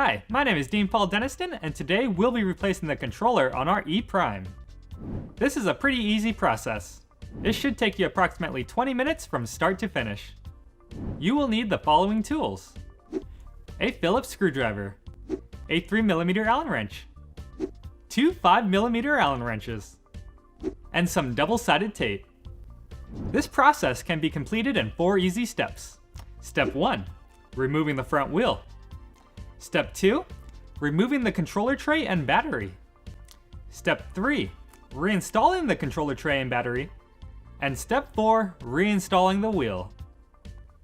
Hi, my name is Dean Paul Deniston, and today we'll be replacing the controller on our E Prime. This is a pretty easy process. It should take you approximately 20 minutes from start to finish. You will need the following tools: a Phillips screwdriver, a 3mm Allen wrench, two 5mm Allen wrenches, and some double-sided tape. This process can be completed in 4 easy steps. Step 1, removing the front wheel. Step 2, removing the controller tray and battery. Step 3, reinstalling the controller tray and battery. And step 4, reinstalling the wheel.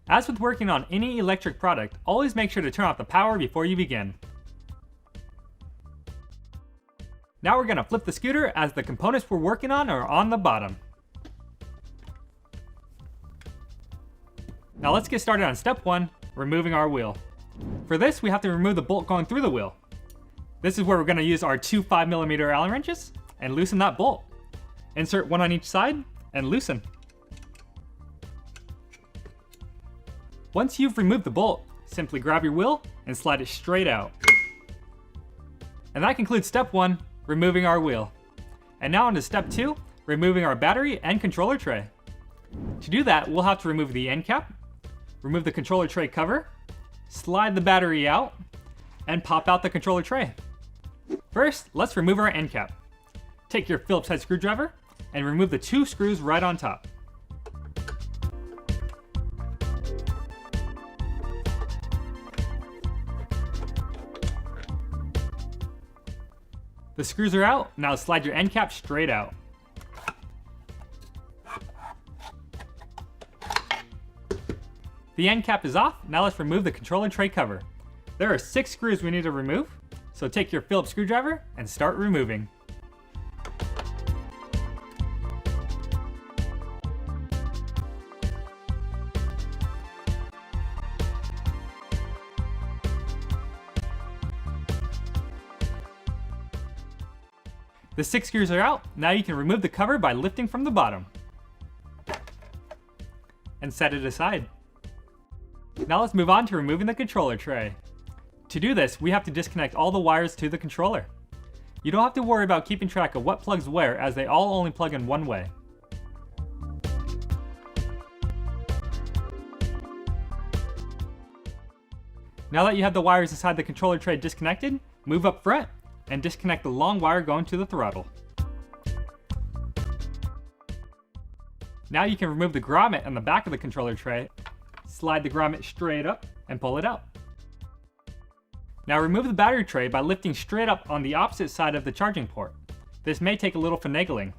As with working on any electric product, always make sure to turn off the power before you begin. Now we're going to flip the scooter as the components we're working on are on the bottom. Now let's get started on step 1, removing our wheel. For this, we have to remove the bolt going through the wheel. This is where we're going to use our two 5mm Allen wrenches and loosen that bolt. Insert one on each side and loosen. Once you've removed the bolt, simply grab your wheel and slide it straight out. And that concludes step 1, removing our wheel. And now on to step 2, removing our battery and controller tray. To do that, we'll have to remove the end cap, remove the controller tray cover, slide the battery out, and pop out the controller tray. First, let's remove our end cap. Take your Phillips head screwdriver and remove the 2 screws right on top. The screws are out, now slide your end cap straight out. The end cap is off, now let's remove the controller tray cover. There are 6 screws we need to remove, so take your Phillips screwdriver and start removing. The 6 screws are out, now you can remove the cover by lifting from the bottom. And set it aside. Now let's move on to removing the controller tray. To do this, we have to disconnect all the wires to the controller. You don't have to worry about keeping track of what plugs where, as they all only plug in one way. Now that you have the wires inside the controller tray disconnected, move up front and disconnect the long wire going to the throttle. Now you can remove the grommet on the back of the controller tray. Slide the grommet straight up and pull it out. Now remove the battery tray by lifting straight up on the opposite side of the charging port. This may take a little finagling.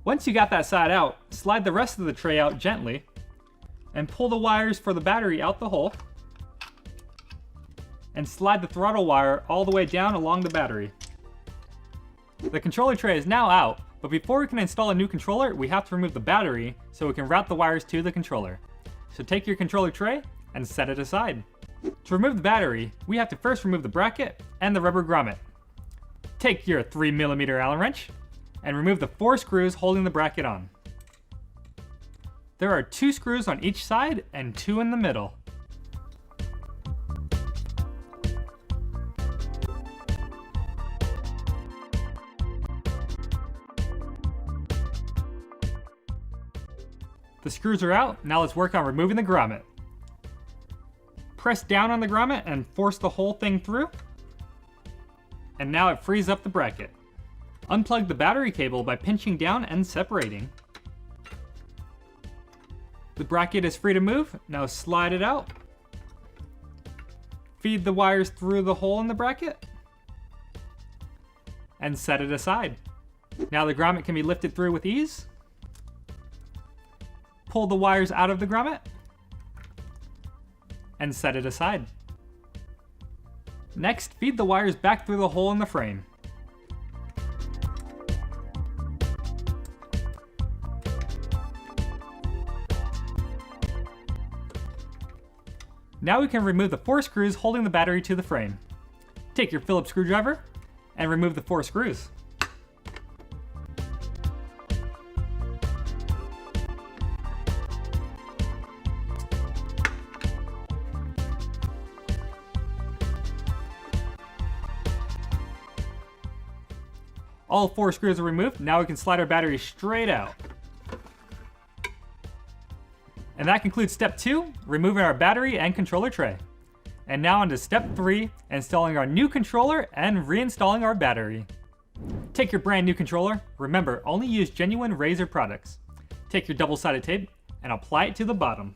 Once you got that side out, slide the rest of the tray out gently and pull the wires for the battery out the hole and slide the throttle wire all the way down along the battery. The controller tray is now out, but before we can install a new controller, we have to remove the battery so we can route the wires to the controller. So take your controller tray and set it aside. To remove the battery, we have to first remove the bracket and the rubber grommet. Take your 3mm Allen wrench and remove the 4 screws holding the bracket on. There are 2 screws on each side and 2 in the middle. The screws are out, now let's work on removing the grommet. Press down on the grommet and force the whole thing through. And now it frees up the bracket. Unplug the battery cable by pinching down and separating. The bracket is free to move, now slide it out. Feed the wires through the hole in the bracket. And set it aside. Now the grommet can be lifted through with ease. Pull the wires out of the grommet and set it aside. Next, feed the wires back through the hole in the frame. Now we can remove the 4 screws holding the battery to the frame. Take your Phillips screwdriver and remove the 4 screws. All 4 screws are removed. Now we can slide our battery straight out. And that concludes step 2, removing our battery and controller tray. And now on to step 3, installing our new controller and reinstalling our battery. Take your brand new controller. Remember, only use genuine Razer products. Take your double-sided tape and apply it to the bottom.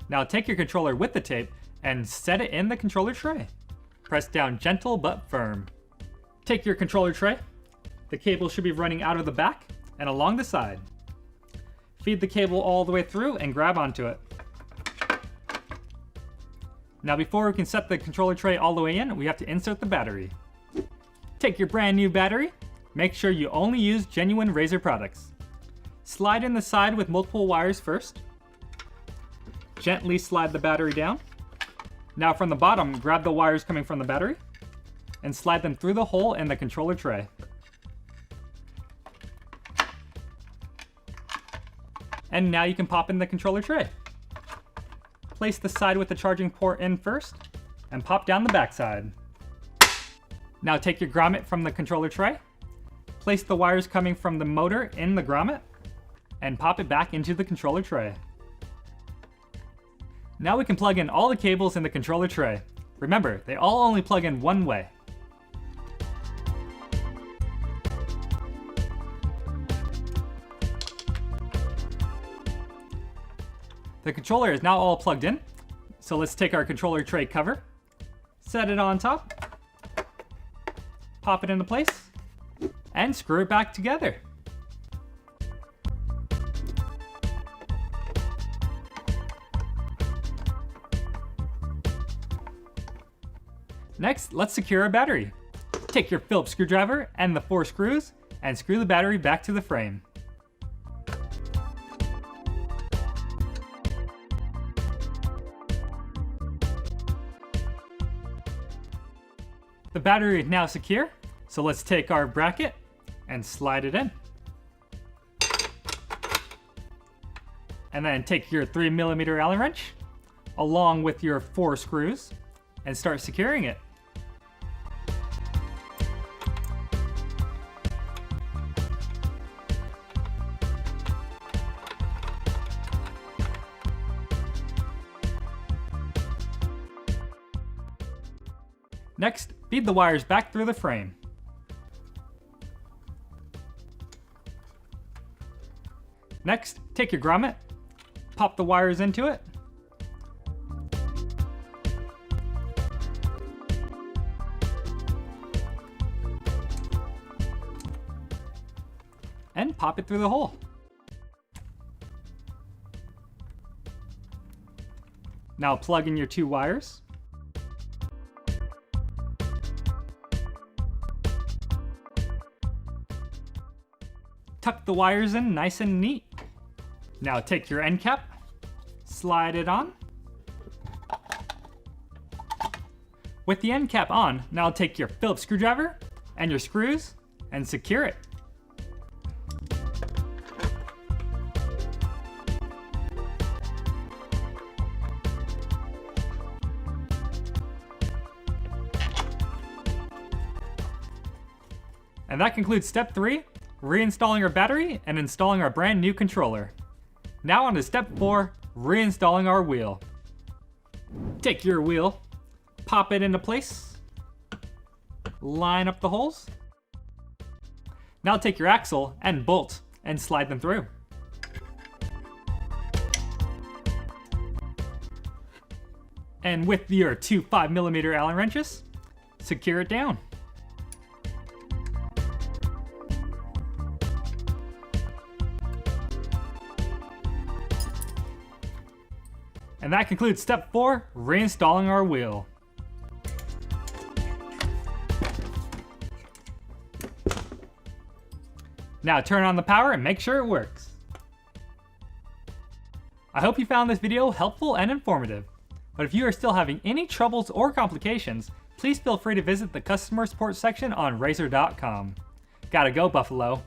Now take your controller with the tape and set it in the controller tray. Press down gentle but firm. Take your controller tray. The cable should be running out of the back and along the side. Feed the cable all the way through and grab onto it. Now before we can set the controller tray all the way in, we have to insert the battery. Take your brand new battery. Make sure you only use genuine Razer products. Slide in the side with multiple wires first. Gently slide the battery down. Now from the bottom, grab the wires coming from the battery and slide them through the hole in the controller tray. And now you can pop in the controller tray. Place the side with the charging port in first and pop down the back side. Now take your grommet from the controller tray. Place the wires coming from the motor in the grommet and pop it back into the controller tray. Now we can plug in all the cables in the controller tray. Remember, they all only plug in one way. The controller is now all plugged in, so let's take our controller tray cover, set it on top, pop it into place, and screw it back together. Next, let's secure our battery. Take your Phillips screwdriver and the 4 screws and screw the battery back to the frame. The battery is now secure, so let's take our bracket and slide it in. And then take your 3mm Allen wrench along with your 4 screws and start securing it. Next, feed the wires back through the frame. Next, take your grommet, pop the wires into it, and pop it through the hole. Now plug in your 2 wires. Tuck the wires in nice and neat. Now take your end cap, slide it on. With the end cap on, now take your Phillips screwdriver and your screws and secure it. And that concludes step 3, reinstalling our battery and installing our brand new controller. Now on to step 4, reinstalling our wheel. Take your wheel, pop it into place, line up the holes. Now take your axle and bolt and slide them through. And with your 2 5mm Allen wrenches, secure it down. And that concludes step 4, reinstalling our wheel. Now turn on the power and make sure it works. I hope you found this video helpful and informative. But if you are still having any troubles or complications, please feel free to visit the customer support section on Razer.com. Gotta go, Buffalo.